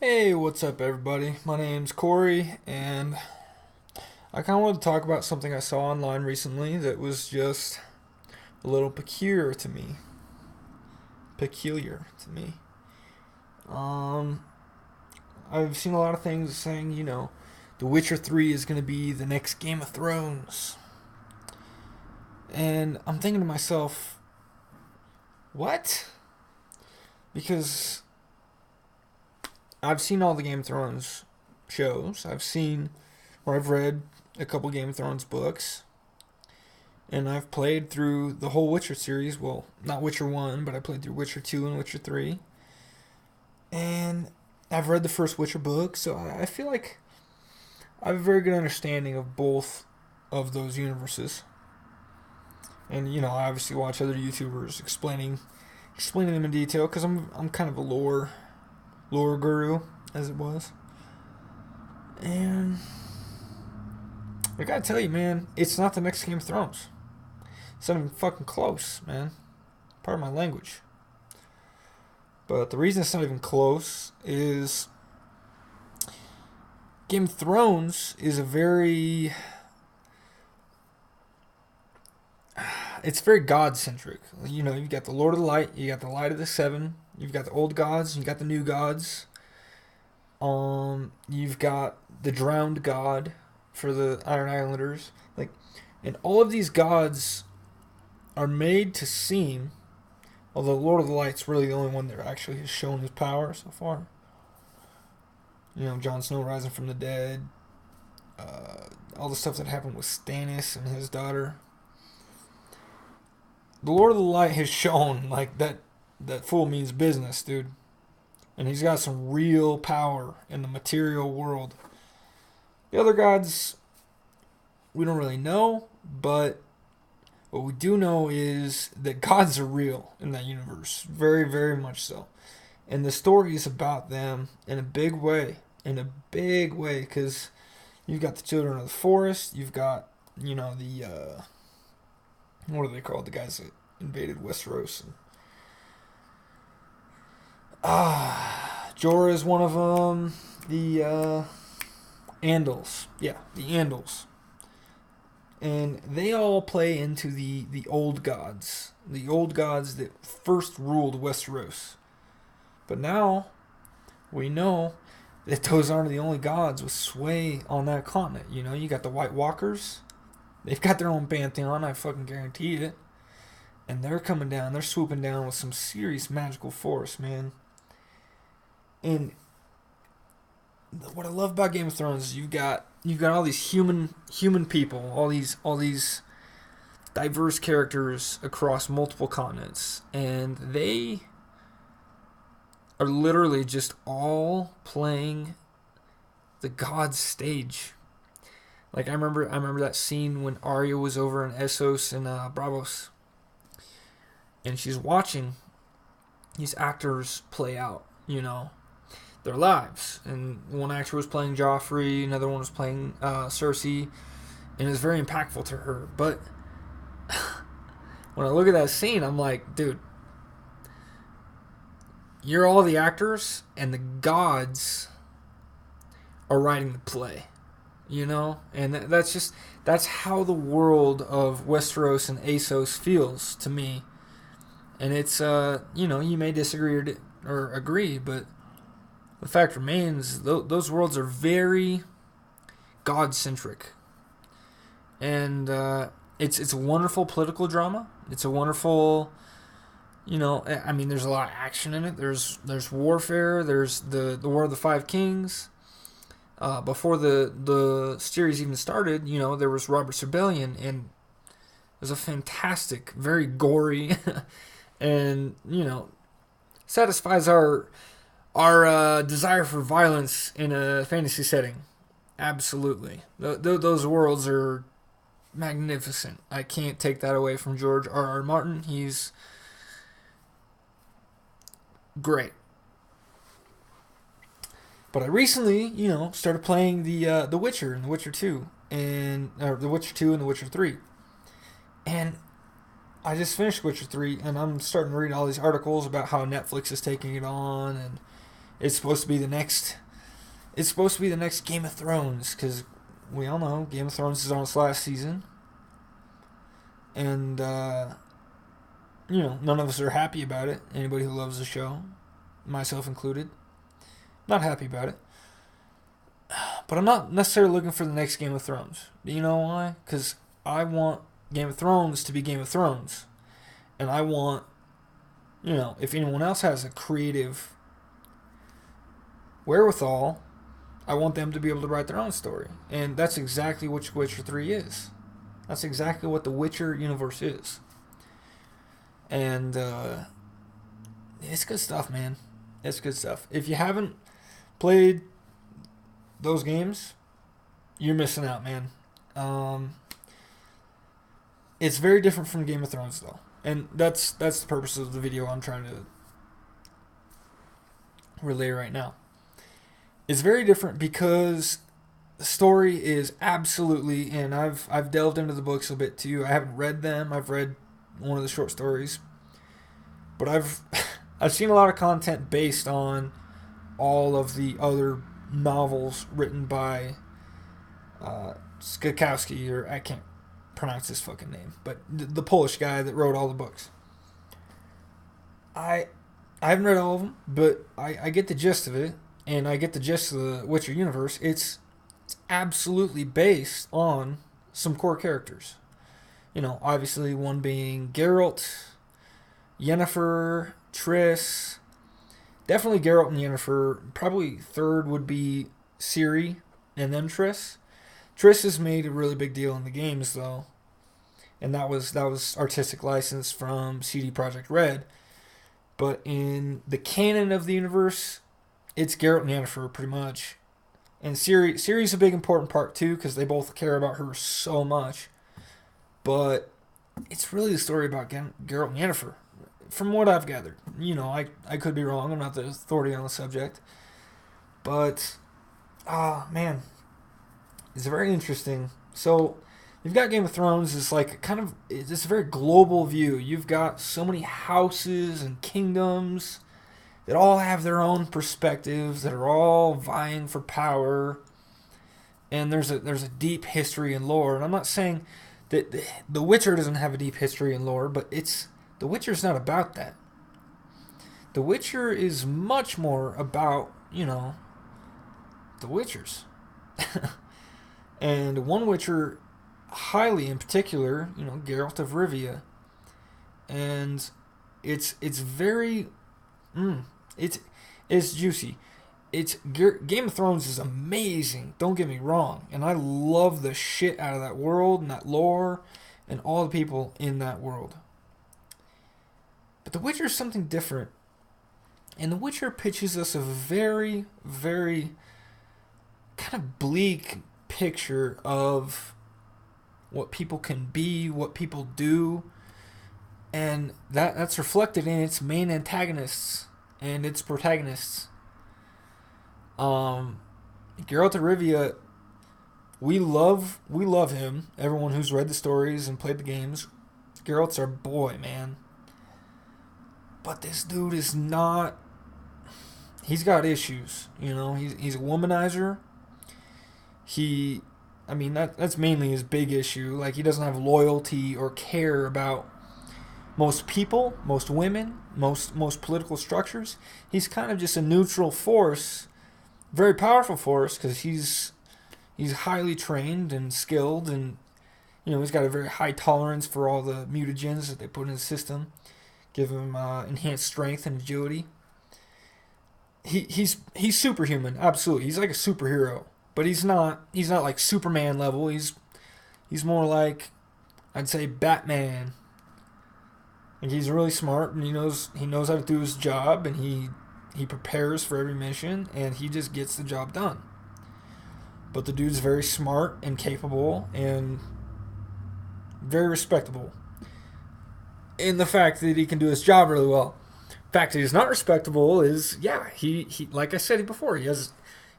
Hey, what's up, everybody? My name's Corey, and I kind of wanted to talk about something I saw online recently that was just a little peculiar to me. Peculiar to me. Um, I've seen a lot of things saying, The Witcher 3 is going to be the next Game of Thrones. And I'm thinking to myself, what? Because I've seen all the Game of Thrones shows. I've read a couple Game of Thrones books, and I've played through the whole Witcher series. Well, not Witcher 1, but I played through Witcher 2 and Witcher 3. And I've read the first Witcher book, so I feel like I have a very good understanding of both of those universes. And I obviously watch other YouTubers explaining them in detail because I'm kind of a lore guru, as it was. And I gotta tell you, man, it's not the next Game of Thrones. It's not even fucking close, man. Part of my language. But the reason it's not even close is Game of Thrones is it's very God centric. You've got the Lord of the Light, you got the Light of the Seven, you've got the old gods, you got the new gods. You've got the drowned god for the Iron Islanders. And all of these gods are made to seem, although Lord of the Light's really the only one that actually has shown his power so far. Jon Snow rising from the dead, all the stuff that happened with Stannis and his daughter. The Lord of the Light has shown that fool means business, dude. And he's got some real power in the material world. The other gods, we don't really know, but what we do know is that gods are real in that universe. Very, very much so. And the story is about them in a big way. In a big way, because you've got the Children of the Forest, you've got, what are they called? The guys that invaded Westeros. Jorah is one of them. The Andals. Yeah, the Andals. And they all play into the old gods. The old gods that first ruled Westeros. But now, we know that those aren't the only gods with sway on that continent. You got the White Walkers. They've got their own pantheon, I fucking guarantee it. And they're coming down. They're swooping down with some serious magical force, man. And what I love about Game of Thrones is you've got all these human people, all these diverse characters across multiple continents, and they are literally just all playing the god's stage. I remember that scene when Arya was over in Essos and Bravos, and she's watching these actors play out, their lives. And one actor was playing Joffrey, another one was playing Cersei, and it was very impactful to her. But when I look at that scene, I'm like, dude, you're all the actors, and the gods are writing the play, And that's how the world of Westeros and Essos feels to me. And it's, you may disagree or agree, but the fact remains, those worlds are very God-centric. And it's a wonderful political drama. It's a wonderful, there's a lot of action in it. There's warfare. There's the War of the Five Kings. Before the series even started, there was Robert's Rebellion, and it was a fantastic, very gory, and satisfies our desire for violence in a fantasy setting. Absolutely. Those worlds are magnificent. I can't take that away from George R.R. Martin. He's great. But I recently, started playing the Witcher and The Witcher 2 or The Witcher 2 and The Witcher 3. And I just finished Witcher 3, and I'm starting to read all these articles about how Netflix is taking it on, and It's supposed to be the next. It's supposed to be the next Game of Thrones, because we all know Game of Thrones is on its last season, and none of us are happy about it. Anybody who loves the show, myself included, not happy about it. But I'm not necessarily looking for the next Game of Thrones. Do you know why? Because I want Game of Thrones to be Game of Thrones. And I want, if anyone else has a creative wherewithal, I want them to be able to write their own story. And that's exactly what Witcher 3 is. That's exactly what the Witcher universe is. And it's good stuff, man. It's good stuff. If you haven't played those games, you're missing out, man. It's very different from Game of Thrones, though. And that's the purpose of the video I'm trying to relay right now. It's very different because the story is absolutely, and I've delved into the books a bit too. I haven't read them. I've read one of the short stories, but I've seen a lot of content based on all of the other novels written by Skakowski, or I can't pronounce his fucking name, but the Polish guy that wrote all the books. I haven't read all of them, but I get the gist of it, and I get the gist of the Witcher universe. It's absolutely based on some core characters. Obviously one being Geralt, Yennefer, Triss. Definitely Geralt and Yennefer. Probably third would be Ciri, and then Triss. Triss has made a really big deal in the games, though, and that was artistic license from CD Projekt Red. But in the canon of the universe, it's Geralt and Yennefer pretty much, and Ciri's a big important part too, because they both care about her so much. But it's really the story about Geralt and Yennefer, from what I've gathered. I could be wrong. I'm not the authority on the subject. But, man, it's very interesting. So, you've got Game of Thrones. It's like it's a very global view. You've got so many houses and kingdoms that all have their own perspectives, that are all vying for power. And there's a deep history and lore. And I'm not saying that The Witcher doesn't have a deep history and lore, but The Witcher's not about that. The Witcher is much more about, the Witchers. And one Witcher, highly in particular, Geralt of Rivia. And it's very, it's juicy. Game of Thrones is amazing, don't get me wrong. And I love the shit out of that world and that lore and all the people in that world. But The Witcher is something different. And The Witcher pitches us a very, very kind of bleak picture of what people can be, what people do. And that's reflected in its main antagonists and its protagonists. Geralt of Rivia, we love him. Everyone who's read the stories and played the games, Geralt's our boy, man. But this dude is not. He's got issues, He's a womanizer. That's mainly his big issue. Like, he doesn't have loyalty or care about most people, most women, most political structures. He's kind of just a neutral force, very powerful force, because he's highly trained and skilled, and he's got a very high tolerance for all the mutagens that they put in his system, give him enhanced strength and agility. He's superhuman, absolutely. He's like a superhero, but he's not like Superman level. He's more like, I'd say, Batman. And he's really smart, and he knows how to do his job, and he prepares for every mission, and he just gets the job done. But the dude's very smart and capable and very respectable in the fact that he can do his job really well. The fact that he's not respectable is, he like I said before, he has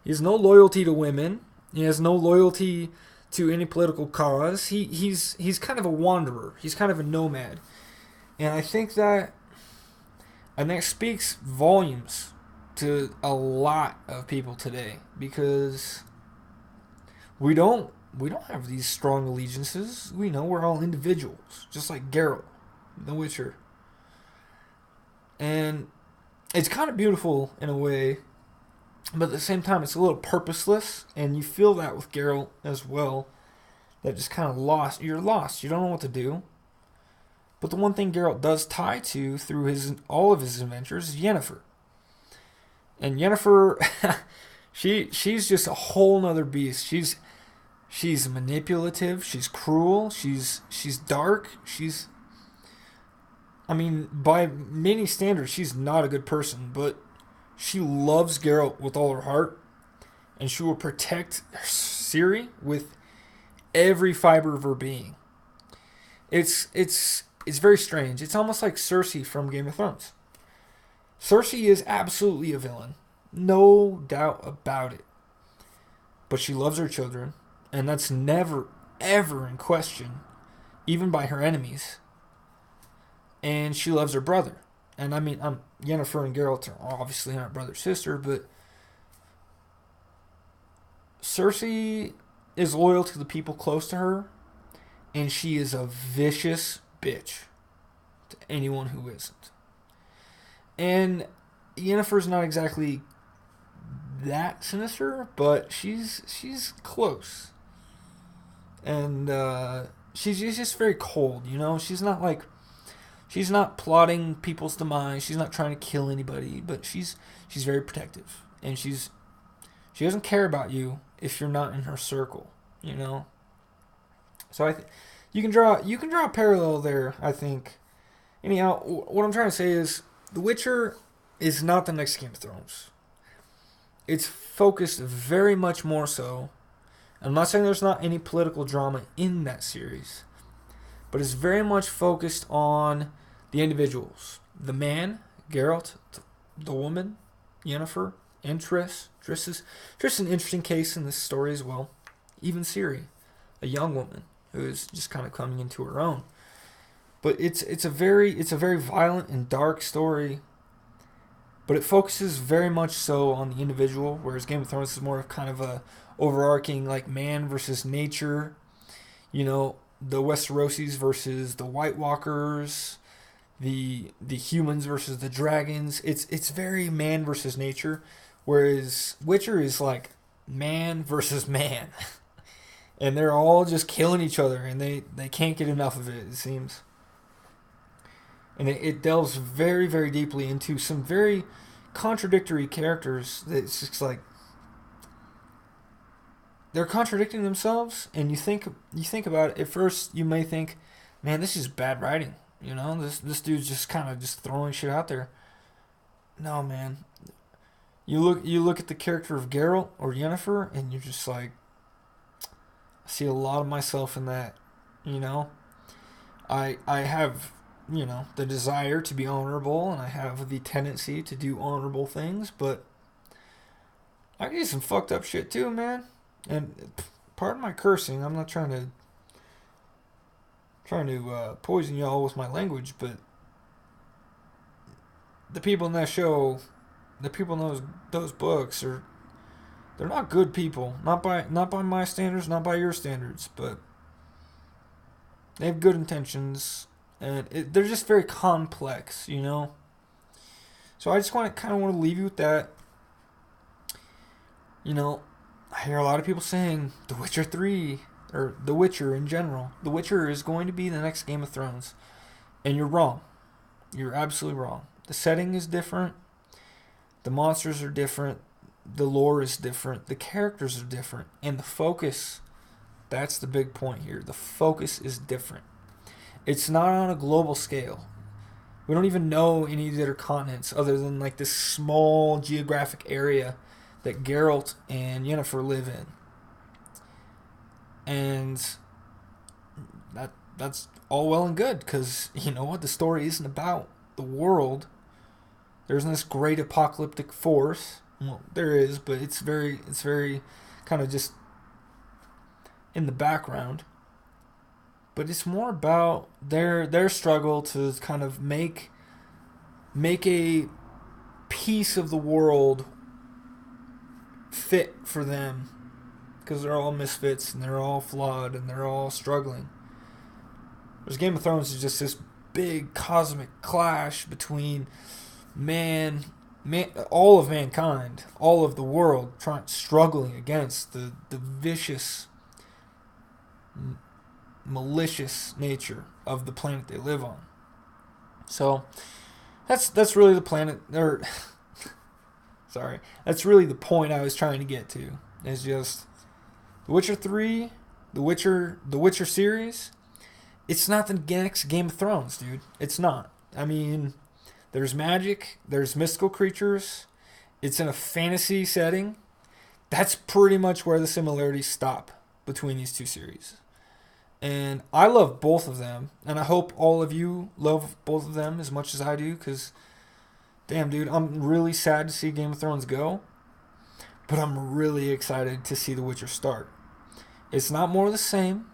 no loyalty to women. He has no loyalty to any political cause. He's kind of a wanderer. He's kind of a nomad. And I think that speaks volumes to a lot of people today because we don't have these strong allegiances. We know we're all individuals, just like Geralt, The Witcher. And it's kind of beautiful in a way, but at the same time it's a little purposeless, and you feel that with Geralt as well. That just kind of lost. You're lost. You don't know what to do. But the one thing Geralt does tie to through his all of his adventures is Yennefer. And Yennefer, she's just a whole nother beast. She's manipulative. She's cruel. She's dark. I mean, by many standards, she's not a good person, but she loves Geralt with all her heart, and she will protect Ciri with every fiber of her being. It's very strange. It's almost like Cersei from Game of Thrones. Cersei is absolutely a villain, no doubt about it. But she loves her children, and that's never ever in question, even by her enemies. And she loves her brother. And I mean, Yennefer and Geralt are obviously not brother sister, but Cersei is loyal to the people close to her, and she is a vicious bitch to anyone who isn't. And Yennefer's not exactly that sinister, but she's close. And she's just very cold, you know? She's not plotting people's demise. She's not trying to kill anybody, but she's very protective. And she doesn't care about you if you're not in her circle, you know? So you can draw a parallel there, I think. Anyhow, what I'm trying to say is The Witcher is not the next Game of Thrones. It's focused very much more so. I'm not saying there's not any political drama in that series, but it's very much focused on the individuals. The man, Geralt, the woman, Yennefer, and Triss. Triss is an interesting case in this story as well. Even Ciri, a young woman who is just kind of coming into her own. But it's a very violent and dark story. But it focuses very much so on the individual, whereas Game of Thrones is more of kind of a overarching like man versus nature. You know, the Westerosis versus the White Walkers, the humans versus the dragons. It's very man versus nature, whereas Witcher is like man versus man. And they're all just killing each other, and they can't get enough of it seems. And it delves very, very deeply into some very contradictory characters. It's just like they're contradicting themselves, and you think about it. At first, you may think, "Man, this is bad writing." You know, this dude's just kind of just throwing shit out there. No, man. You look at the character of Geralt or Yennefer, and you're just like, I see a lot of myself in that. You know, I have, you know, the desire to be honorable, and I have the tendency to do honorable things, but I can do some fucked up shit too, man. And pardon my cursing, I'm not trying to poison y'all with my language, but the people in that show, the people in those books they're not good people. Not by my standards, not by your standards, but they have good intentions. And they're just very complex, you know? So I just want to leave you with that. You know, I hear a lot of people saying The Witcher 3, or The Witcher in general. The Witcher is going to be the next Game of Thrones. And you're wrong. You're absolutely wrong. The setting is different. The monsters are different. The lore is different. The characters are different. And the focus, that's the big point here. The focus is different. It's not on a global scale. We don't even know any of the other continents other than like this small geographic area that Geralt and Yennefer live in. And that's all well and good, because you know what? The story isn't about the world. There isn't this great apocalyptic force. Well, there is, but it's very kind of just in the background. But it's more about their struggle to kind of make a piece of the world fit for them, because they're all misfits and they're all flawed and they're all struggling. Whereas Game of Thrones is just this big cosmic clash between man, all of mankind, all of the world, struggling against the vicious, malicious nature of the planet they live on. So that's really the planet, or sorry, that's really the point I was trying to get to. Is just The Witcher 3, The Witcher series. It's not the next Game of Thrones, dude. It's not. I mean, there's magic, there's mystical creatures. It's in a fantasy setting. That's pretty much where the similarities stop between these two series. And I love both of them, and I hope all of you love both of them as much as I do, because, damn, dude, I'm really sad to see Game of Thrones go, but I'm really excited to see The Witcher start. It's not more of the same,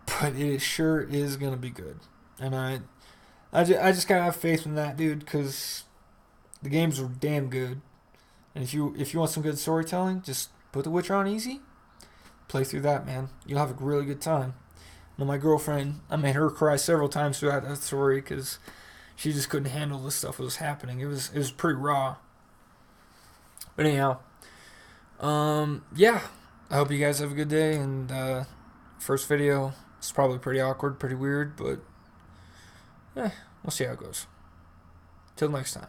but it sure is going to be good. And I just gotta have faith in that, dude, because the games are damn good. And if you want some good storytelling, just put The Witcher on easy. Play through that, man. You'll have a really good time. Now, my girlfriend, I made her cry several times throughout that story because she just couldn't handle the stuff that was happening. It was pretty raw. But anyhow, yeah. I hope you guys have a good day. And first video, it's probably pretty awkward, pretty weird, but we'll see how it goes. Till next time.